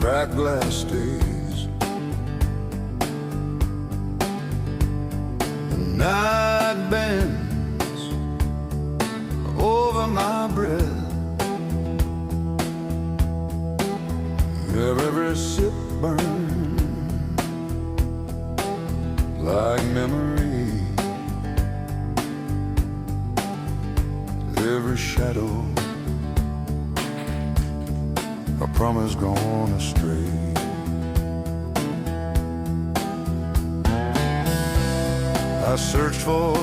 cracked glass stays. The night bends over my breath. Every sip burns like memory. Every shadow a promise gone astray. I searched for